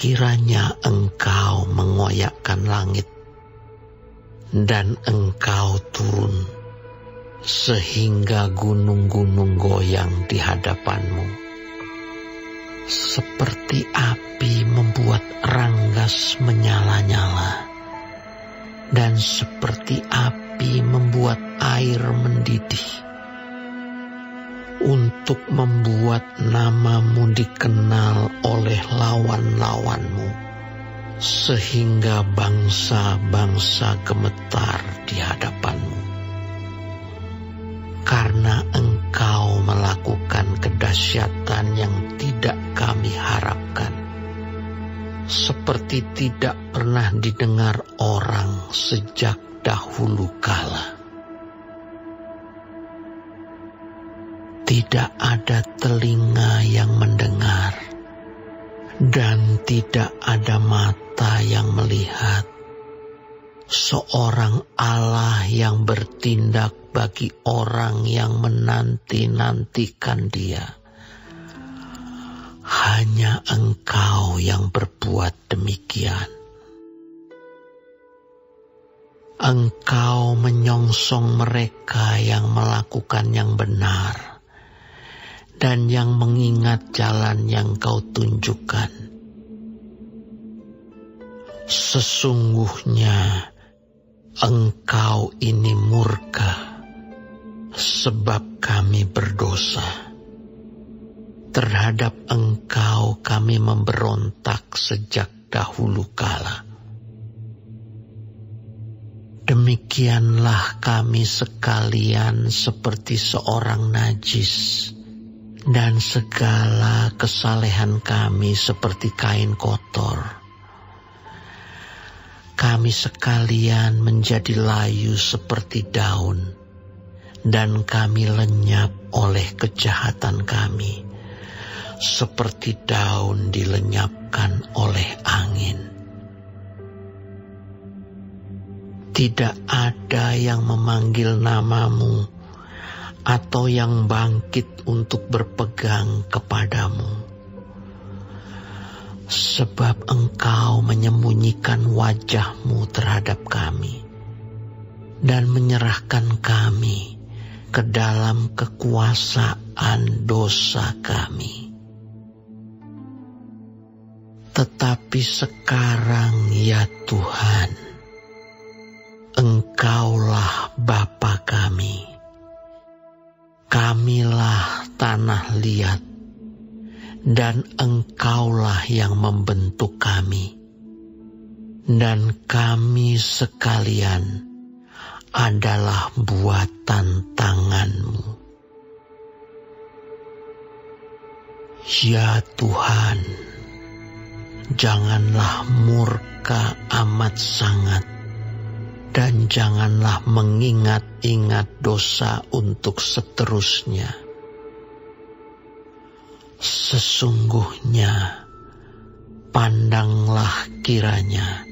kiranya Engkau mengoyakkan langit dan Engkau turun sehingga gunung-gunung goyang di hadapan-Mu. Seperti api membuat ranggas menyala-nyala, dan seperti api membuat air mendidih, untuk membuat nama-Mu dikenal oleh lawan-lawan-Mu, sehingga bangsa-bangsa gemetar di hadapan-Mu. Karena Engkau melakukan kedahsyatan yang tidak kami harapkan, seperti tidak pernah didengar orang sejak dahulu kala. Tidak ada telinga yang mendengar, dan tidak ada mata yang melihat seorang Allah yang bertindak bagi orang yang menanti-nantikan Dia. Hanya Engkau yang berbuat demikian. Engkau menyongsong mereka yang melakukan yang benar dan yang mengingat jalan yang Kau tunjukkan. Sesungguhnya Engkau ini murka sebab kami berdosa. Terhadap Engkau kami memberontak sejak dahulu kala. Demikianlah kami sekalian seperti seorang najis, dan segala kesalehan kami seperti kain kotor. Kami sekalian menjadi layu seperti daun, dan kami lenyap oleh kejahatan kami, seperti daun dilenyapkan oleh angin. Tidak ada yang memanggil nama-Mu atau yang bangkit untuk berpegang kepadamu. Sebab Engkau menyembunyikan wajah-Mu terhadap kami dan menyerahkan kami ke dalam kekuasaan dosa kami. Tetapi sekarang ya Tuhan, Engkaulah Bapa kami. Kamilah tanah liat, dan Engkaulah yang membentuk kami. Dan kami sekalian adalah buatan tangan-Mu. Ya Tuhan, janganlah murka amat sangat, dan janganlah mengingat-ingat dosa untuk seterusnya. Sesungguhnya, pandanglah kiranya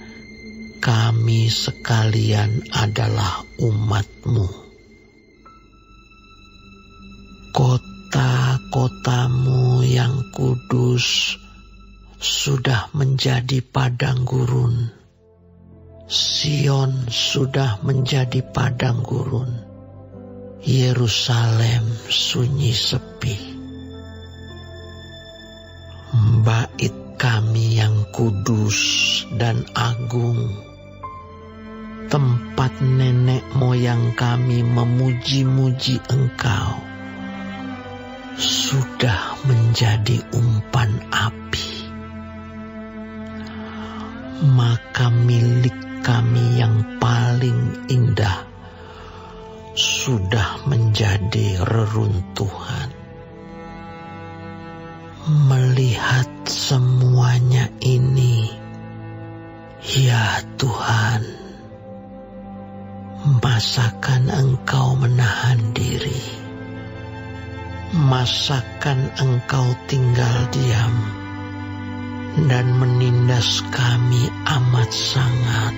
kami sekalian adalah umat-Mu. Kota-kotamu yang kudus sudah menjadi padang gurun. Sion sudah menjadi padang gurun. Yerusalem sunyi sepi. Bait kami yang kudus dan agung, tempat nenek moyang kami memuji-muji Engkau, sudah menjadi umpan api. Maka milik kami yang paling indah sudah menjadi reruntuhan. Melihat semuanya ini, ya Tuhan, masakan Engkau menahan diri? Masakan Engkau tinggal diam dan menindas kami amat sangat?